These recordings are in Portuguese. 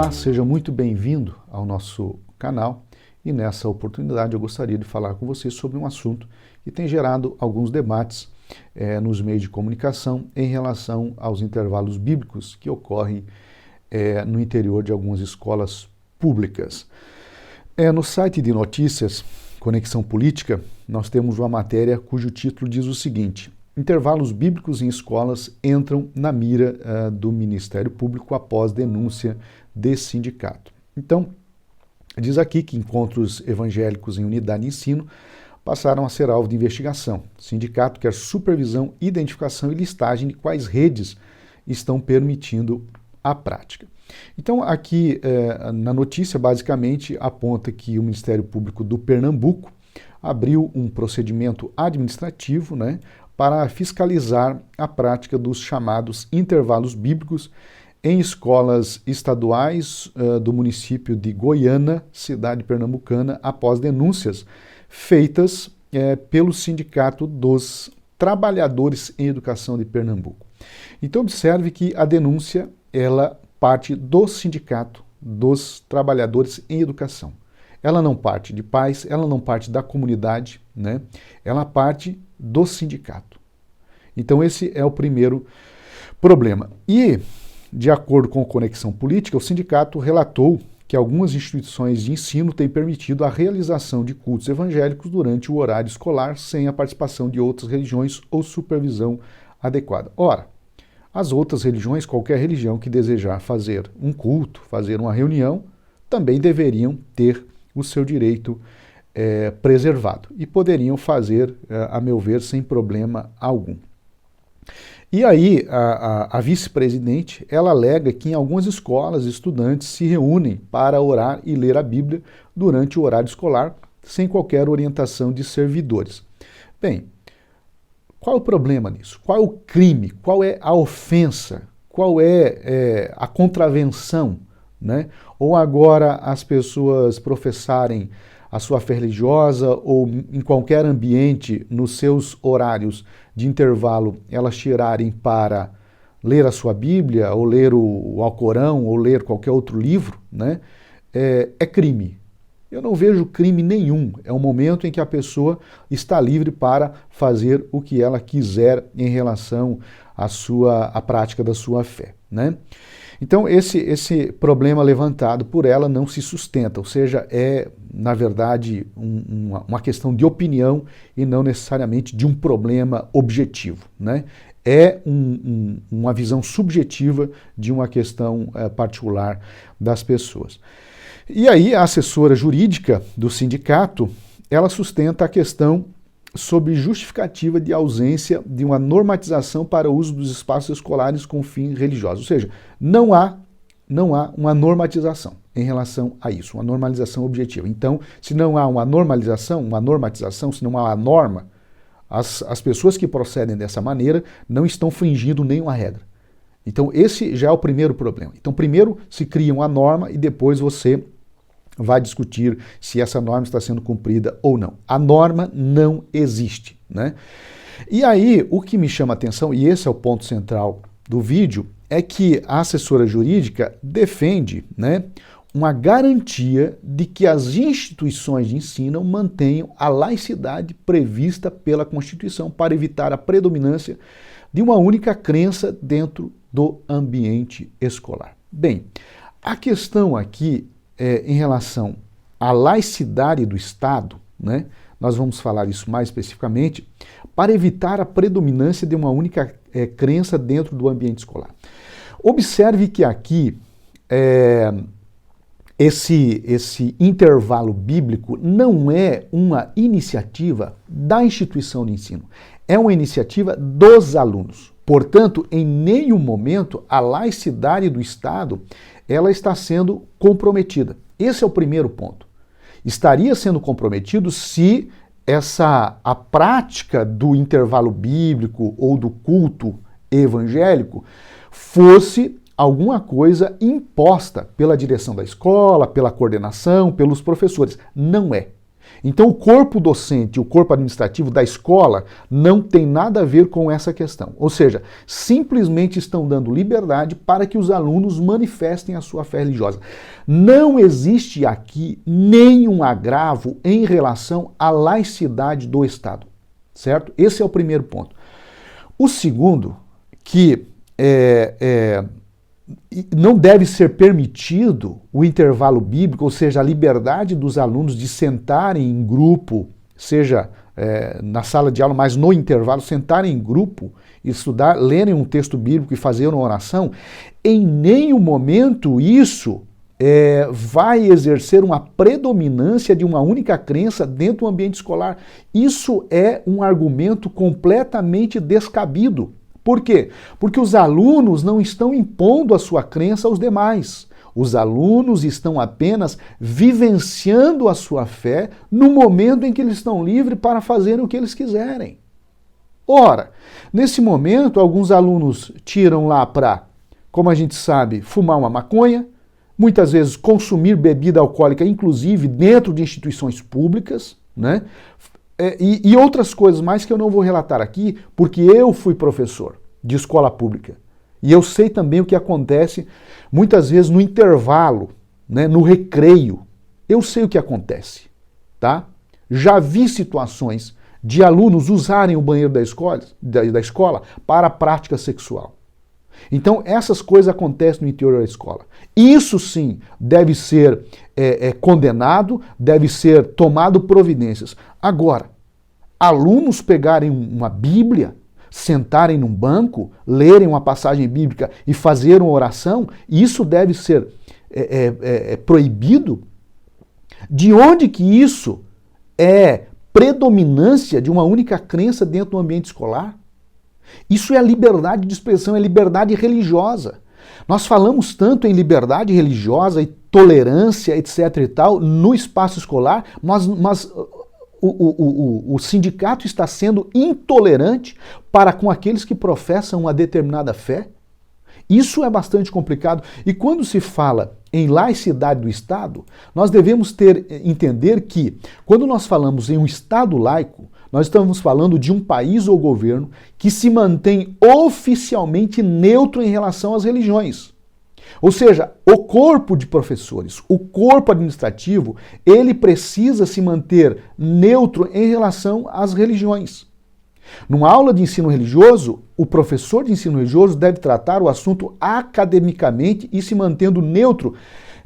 Olá, seja muito bem-vindo ao nosso canal e nessa oportunidade eu gostaria de falar com você sobre um assunto que tem gerado alguns debates nos meios de comunicação em relação aos intervalos bíblicos que ocorrem no interior de algumas escolas públicas. No site de notícias Conexão Política, nós temos uma matéria cujo título diz o seguinte: intervalos bíblicos em escolas entram na mira do Ministério Público após denúncia de sindicato. Então, diz aqui que encontros evangélicos em unidade de ensino passaram a ser alvo de investigação. O sindicato quer supervisão, identificação e listagem de quais redes estão permitindo a prática. Então, aqui na notícia, basicamente, aponta que o Ministério Público do Pernambuco abriu um procedimento administrativo, para fiscalizar a prática dos chamados intervalos bíblicos em escolas estaduais do município de Goiânia, cidade pernambucana, após denúncias feitas pelo Sindicato dos Trabalhadores em Educação de Pernambuco. Então, observe que a denúncia, ela parte do Sindicato dos Trabalhadores em Educação. Ela não parte de pais, ela não parte da comunidade, Ela parte do sindicato. Então, esse é o primeiro problema. E, de acordo com a Conexão Política, o sindicato relatou que algumas instituições de ensino têm permitido a realização de cultos evangélicos durante o horário escolar sem a participação de outras religiões ou supervisão adequada. Ora, as outras religiões, qualquer religião que desejar fazer um culto, fazer uma reunião, também deveriam ter o seu direito preservado e poderiam fazer, a meu ver, sem problema algum. E aí, a vice-presidente, ela alega que em algumas escolas, estudantes se reúnem para orar e ler a Bíblia durante o horário escolar, sem qualquer orientação de servidores. Bem, qual é o problema nisso? Qual é o crime? Qual é a ofensa? Qual é a contravenção? Ou agora as pessoas professarem a sua fé religiosa ou em qualquer ambiente, nos seus horários de intervalo, elas tirarem para ler a sua Bíblia, ou ler o Alcorão, ou ler qualquer outro livro, é crime. Eu não vejo crime nenhum. É um momento em que a pessoa está livre para fazer o que ela quiser em relação à prática da sua fé, Então, esse problema levantado por ela não se sustenta, ou seja, é, na verdade, uma questão de opinião e não necessariamente de um problema objetivo, É uma visão subjetiva de uma questão particular das pessoas. E aí, a assessora jurídica do sindicato, ela sustenta a questão sob justificativa de ausência de uma normatização para o uso dos espaços escolares com fim religioso. Ou seja, não há uma normatização em relação a isso, uma normalização objetiva. Então, se não há uma normatização, se não há uma norma, as pessoas que procedem dessa maneira não estão infringindo nenhuma regra. Então, esse já é o primeiro problema. Então, primeiro se cria uma norma e depois você vai discutir se essa norma está sendo cumprida ou não. A norma não existe, E aí, o que me chama a atenção, e esse é o ponto central do vídeo, é que a assessora jurídica defende, uma garantia de que as instituições de ensino mantenham a laicidade prevista pela Constituição para evitar a predominância de uma única crença dentro do ambiente escolar. Bem, a questão aqui em relação à laicidade do Estado, nós vamos falar isso mais especificamente, para evitar a predominância de uma única crença dentro do ambiente escolar. Observe que aqui esse intervalo bíblico não é uma iniciativa da instituição de ensino, é uma iniciativa dos alunos. Portanto, em nenhum momento a laicidade do Estado ela está sendo comprometida. Esse é o primeiro ponto. Estaria sendo comprometido se a prática do intervalo bíblico ou do culto evangélico fosse alguma coisa imposta pela direção da escola, pela coordenação, pelos professores. Não é. Então o corpo docente, o corpo administrativo da escola não tem nada a ver com essa questão. Ou seja, simplesmente estão dando liberdade para que os alunos manifestem a sua fé religiosa. Não existe aqui nenhum agravo em relação à laicidade do Estado, certo? Esse é o primeiro ponto. O segundo, que não deve ser permitido o intervalo bíblico, ou seja, a liberdade dos alunos de sentarem em grupo, seja na sala de aula, mas no intervalo, sentarem em grupo, estudar, lerem um texto bíblico e fazer uma oração. Em nenhum momento isso vai exercer uma predominância de uma única crença dentro do ambiente escolar. Isso é um argumento completamente descabido. Por quê? Porque os alunos não estão impondo a sua crença aos demais. Os alunos estão apenas vivenciando a sua fé no momento em que eles estão livres para fazerem o que eles quiserem. Ora, nesse momento, alguns alunos tiram lá para, como a gente sabe, fumar uma maconha, muitas vezes consumir bebida alcoólica, inclusive dentro de instituições públicas, né? E outras coisas mais que eu não vou relatar aqui, porque eu fui professor de escola pública. E eu sei também o que acontece muitas vezes no intervalo, né, no recreio. Eu sei o que acontece, tá? Já vi situações de alunos usarem o banheiro da escola para a prática sexual. Então, essas coisas acontecem no interior da escola. Isso sim deve ser condenado, deve ser tomado providências. Agora, alunos pegarem uma Bíblia, sentarem num banco, lerem uma passagem bíblica e fazer uma oração, isso deve ser proibido? De onde que isso é predominância de uma única crença dentro do ambiente escolar? Isso é liberdade de expressão, é liberdade religiosa. Nós falamos tanto em liberdade religiosa e tolerância, etc. e tal, no espaço escolar, mas o sindicato está sendo intolerante para com aqueles que professam uma determinada fé. Isso é bastante complicado. E quando se fala em laicidade do Estado, nós devemos entender que, quando nós falamos em um Estado laico, nós estamos falando de um país ou governo que se mantém oficialmente neutro em relação às religiões. Ou seja, o corpo de professores, o corpo administrativo, ele precisa se manter neutro em relação às religiões. Numa aula de ensino religioso, o professor de ensino religioso deve tratar o assunto academicamente e se mantendo neutro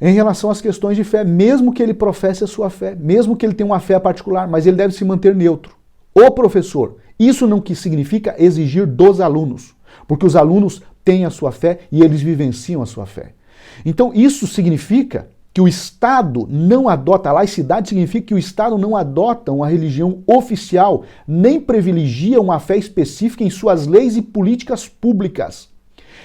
em relação às questões de fé, mesmo que ele professe a sua fé, mesmo que ele tenha uma fé particular, mas ele deve se manter neutro. O professor, isso não que significa exigir dos alunos, porque os alunos têm a sua fé e eles vivenciam a sua fé. Então isso significa que o Estado não adota, a laicidade significa que o Estado não adota uma religião oficial, nem privilegia uma fé específica em suas leis e políticas públicas.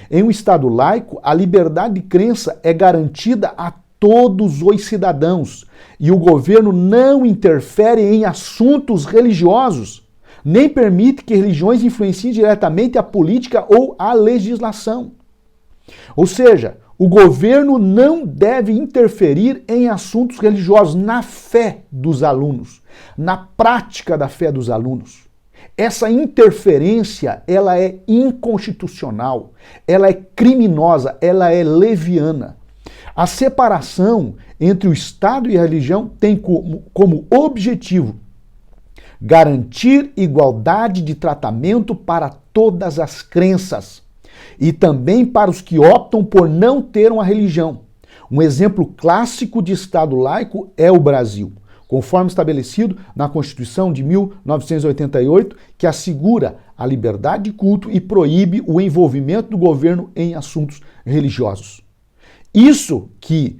Em um Estado laico, a liberdade de crença é garantida a todos os cidadãos e o governo não interfere em assuntos religiosos, nem permite que religiões influenciem diretamente a política ou a legislação. Ou seja, o governo não deve interferir em assuntos religiosos, na fé dos alunos, na prática da fé dos alunos. Essa interferência, ela é inconstitucional, ela é criminosa, ela é leviana. A separação entre o Estado e a religião tem como objetivo garantir igualdade de tratamento para todas as crenças e também para os que optam por não ter uma religião. Um exemplo clássico de Estado laico é o Brasil, conforme estabelecido na Constituição de 1988, que assegura a liberdade de culto e proíbe o envolvimento do governo em assuntos religiosos. Isso que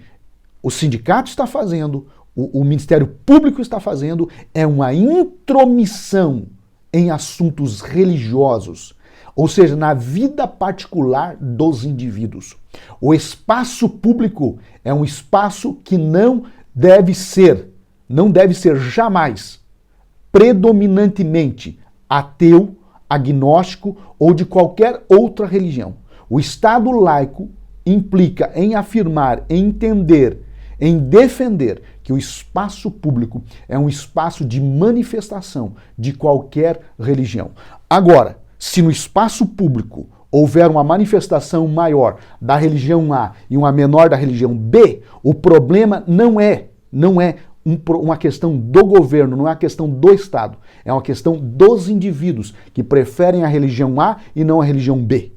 o sindicato está fazendo, o Ministério Público está fazendo, é uma intromissão em assuntos religiosos, ou seja, na vida particular dos indivíduos. O espaço público é um espaço que não deve ser jamais predominantemente ateu, agnóstico ou de qualquer outra religião. O Estado laico implica em afirmar, em entender, em defender que o espaço público é um espaço de manifestação de qualquer religião. Agora, se no espaço público houver uma manifestação maior da religião A e uma menor da religião B, o problema não é uma questão do governo, não é uma questão do Estado. É uma questão dos indivíduos que preferem a religião A e não a religião B.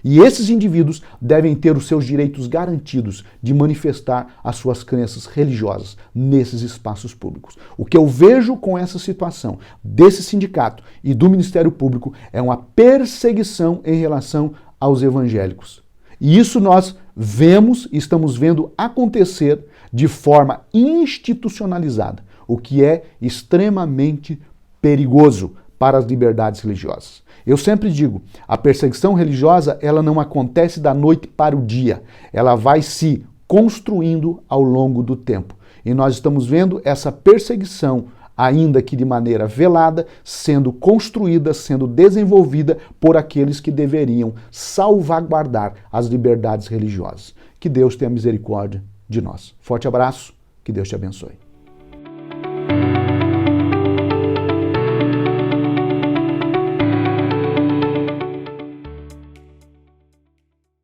E esses indivíduos devem ter os seus direitos garantidos de manifestar as suas crenças religiosas nesses espaços públicos. O que eu vejo com essa situação desse sindicato e do Ministério Público é uma perseguição em relação aos evangélicos. E isso nós vemos e estamos vendo acontecer de forma institucionalizada, o que é extremamente perigoso para as liberdades religiosas. Eu sempre digo, a perseguição religiosa ela não acontece da noite para o dia, ela vai se construindo ao longo do tempo. E nós estamos vendo essa perseguição, ainda que de maneira velada, sendo construída, sendo desenvolvida por aqueles que deveriam salvaguardar as liberdades religiosas. Que Deus tenha misericórdia de nós. Forte abraço, que Deus te abençoe.